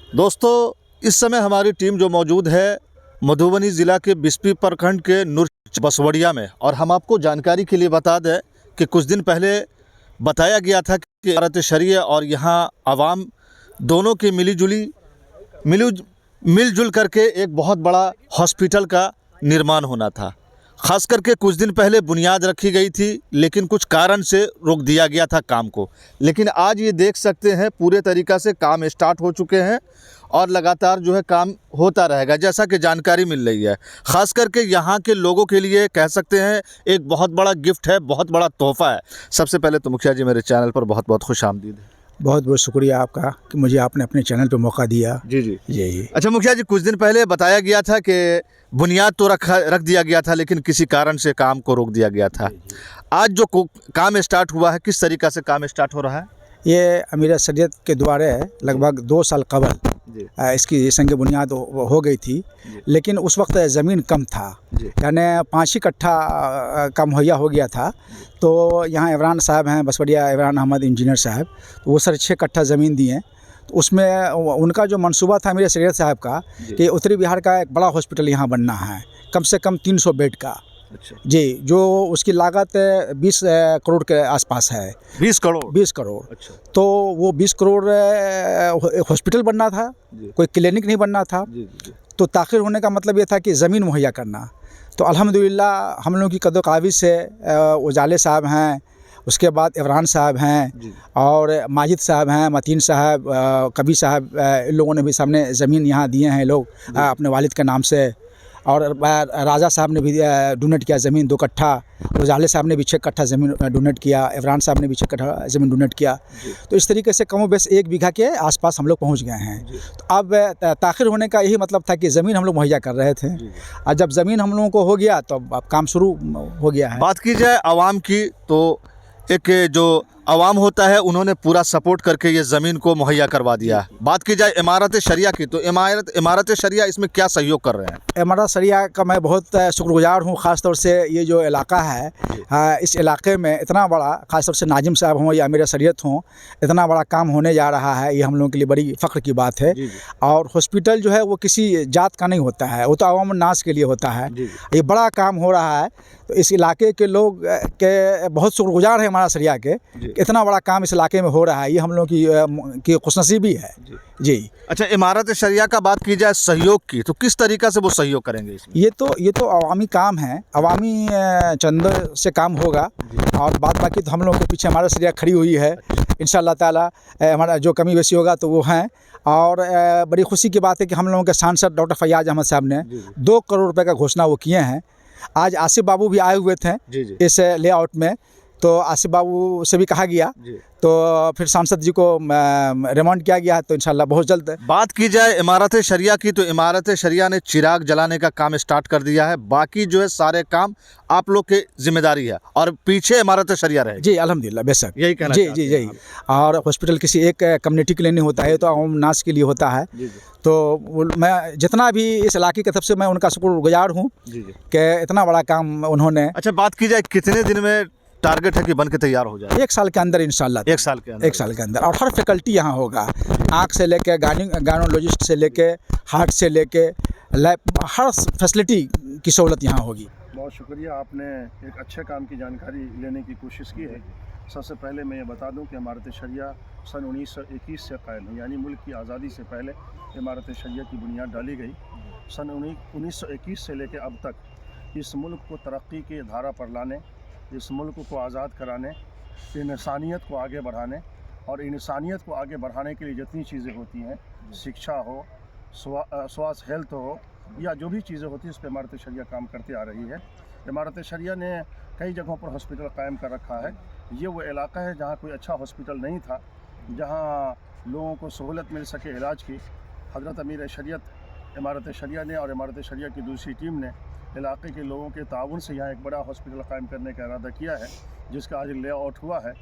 दोस्तों, इस समय हमारी टीम जो मौजूद है मधुबनी ज़िला के बिस्पी प्रखंड के नूर बसवड़िया में, और हम आपको जानकारी के लिए बता दें कि कुछ दिन पहले बताया गया था कि इमारत शरिया और यहाँ आवाम दोनों की मिलजुल करके एक बहुत बड़ा हॉस्पिटल का निर्माण होना था। ख़ास करके कुछ दिन पहले बुनियाद रखी गई थी, लेकिन कुछ कारण से रोक दिया गया था काम को। लेकिन आज ये देख सकते हैं पूरे तरीक़ा से काम स्टार्ट हो चुके हैं और लगातार जो है काम होता रहेगा, जैसा कि जानकारी मिल रही है। ख़ास करके यहाँ के लोगों के लिए कह सकते हैं एक बहुत बड़ा गिफ्ट है, बहुत बड़ा तोहफ़ा है। सबसे पहले तो मुखिया जी, मेरे चैनल पर बहुत बहुत खुशामदीद है। बहुत बहुत शुक्रिया आपका कि मुझे आपने अपने चैनल पे मौका दिया। जी। जी। अच्छा मुखिया जी, कुछ दिन पहले बताया गया था कि बुनियाद तो रख दिया गया था, लेकिन किसी कारण से काम को रोक दिया गया था। आज जो काम स्टार्ट हुआ है, किस तरीक़ा से काम स्टार्ट हो रहा है? ये अमीर शरीयत के द्वारा लगभग 2 साल कबल इसकी संग बुनियाद हो गई थी, लेकिन उस वक्त ज़मीन कम था, यानी 5 कट्ठा का मुहैया हो गया था। तो यहाँ इमरान साहब हैं, बसवड़िया इमरान अहमद इंजीनियर साहब, तो वो 6.5 कट्ठा ज़मीन दिए। तो उसमें उनका जो मंसूबा था मेरे शरीयत साहब का कि उत्तरी बिहार का एक बड़ा हॉस्पिटल यहाँ बनना है, कम से कम 300 बेड का। अच्छा। जी, जो उसकी लागत 20 करोड़ के आसपास है। 20 करोड़? 20 करोड़। अच्छा। तो वो 20 करोड़ हॉस्पिटल बनना था, कोई क्लिनिक नहीं बनना था। तो ताख़िर होने का मतलब ये था कि ज़मीन मुहैया करना। तो अल्हम्दुलिल्लाह हम लोगों की कदो-काविज़ से उजाले साहब हैं, उसके बाद इमरान साहब हैं और माजिद साहब हैं, मतीन साहब, कबीर साहब, इन लोगों ने भी सामने ज़मीन यहाँ दिए हैं लोग अपने वालिद के नाम से। और राजा साहब ने भी डोनेट किया ज़मीन 2 कट्ठा, उजाले साहब ने भी 6 कट्ठा ज़मीन डोनेट किया, इमरान साहब ने भी 6 कट्ठा ज़मीन डोनेट किया। तो इस तरीके से कमो बेश 1 बीघा के आसपास हम लोग पहुँच गए हैं। तो अब ताख़िर होने का यही मतलब था कि ज़मीन हम लोग मुहैया कर रहे थे, और जब ज़मीन हम लोगों को हो गया तो अब काम शुरू हो गया है। बात की जाए आवाम की, तो एक जो आवाम होता है उन्होंने पूरा सपोर्ट करके ये ज़मीन को मुहैया करवा दिया है। बात की जाए इमारत शरिया की, तो इमारत शरिया इसमें क्या सहयोग कर रहे हैं? इमारत शरिया का मैं बहुत शुक्रगुजार हूँ। ख़ास तौर से ये जो इलाका है, इस इलाके में इतना बड़ा, ख़ास तौर से नाजिम साहब हों या अमीर शरीयत हों, इतना बड़ा काम होने जा रहा है, ये हम लोगों के लिए बड़ी फ़ख्र की बात है। और हॉस्पिटल जो है वो किसी जात का नहीं होता है, वो तो अवाम नास के लिए होता है। ये बड़ा काम हो रहा है, तो इस इलाके के लोग के बहुत शुक्रगुजार हैं हमारा शरिया के, इतना बड़ा काम इस इलाके में हो रहा है। ये हम लोग की खुशनसीबी है। जी। अच्छा, इमारत शरिया का बात की जाए सहयोग की, तो किस तरीक़ा से वो सहयोग करेंगे इसमें? ये तो अवामी काम है, अवामी चंदों से काम होगा, और बाद बाकी तो हम लोग के पीछे हमारा शरिया खड़ी हुई है। इंशाअल्लाह ताला हमारा जो कमी बेसी होगा तो वो हैं। और बड़ी खुशी की बात है कि हम लोगों के सांसद डॉक्टर फैयाज अहमद साहब ने 2 करोड़ रुपये का घोषणा वो किए हैं। आज आसिफ बाबू भी आए हुए थे इस लेआउट में, तो आसिफ बाबू से भी कहा गया, तो फिर सांसद जी को रिमांड किया गया है। तो इंशाल्लाह बहुत जल्द। बात की जाए इमारत शरिया की, तो इमारत शरिया ने चिराग जलाने का काम स्टार्ट कर दिया है। बाकी जो है सारे काम आप लोग की जिम्मेदारी है, और पीछे इमारत शरिया रहे। जी अल्हम्दुलिल्लाह, बेशक। यही कहना जी। और हॉस्पिटल किसी एक कम्युनिटी के लिए नहीं होता है, तो आवाम नास के लिए होता है। तो मैं जितना भी इस इलाके की तरफ से मैं उनका शुक्रगुजार हूँ कि इतना बड़ा काम उन्होंने। अच्छा, बात की जाए कितने दिन में टारगेट है कि बन के तैयार हो जाए? 1 साल के अंदर इंशाल्लाह। 1 साल के अंदर? 1 साल के अंदर। और हर फैकल्टी यहाँ होगा, आँख से लेके गायनोलॉजिस्ट से लेके हार्ट से लेके लैब, हर फैसिलिटी की सहूलत यहाँ होगी। बहुत शुक्रिया, आपने एक अच्छे काम की जानकारी लेने की कोशिश की है। सबसे पहले मैं ये बता दूं कि इमारत शरिया सन 1921 से कायम है, यानी मुल्क की आज़ादी से पहले इमारत शरिया की बुनियाद डाली गई। सन 1921 से लेकर अब तक इस मुल्क को तरक्की की धारा पर लाने, इस मुल्क को आज़ाद कराने, इंसानियत को आगे बढ़ाने, और इंसानियत को आगे बढ़ाने के लिए जितनी चीज़ें होती हैं, शिक्षा हो, स्वास्थ्य हेल्थ हो, या जो भी चीज़ें होती हैं, उस पर इमारत शरिया काम करती आ रही है। इमारत शरिया ने कई जगहों पर हॉस्पिटल कायम कर रखा है। ये वो इलाका है जहाँ कोई अच्छा हॉस्पिटल नहीं था, जहाँ लोगों को सहूलत मिल सके इलाज की। हज़रत अमीर शरीयत इमारत शरिया ने और इमारत शरिया की दूसरी टीम ने इलाके के लोगों के ताउन से यहाँ एक बड़ा हॉस्पिटल कायम करने का इरादा किया है, जिसका आज लेआउट हुआ है।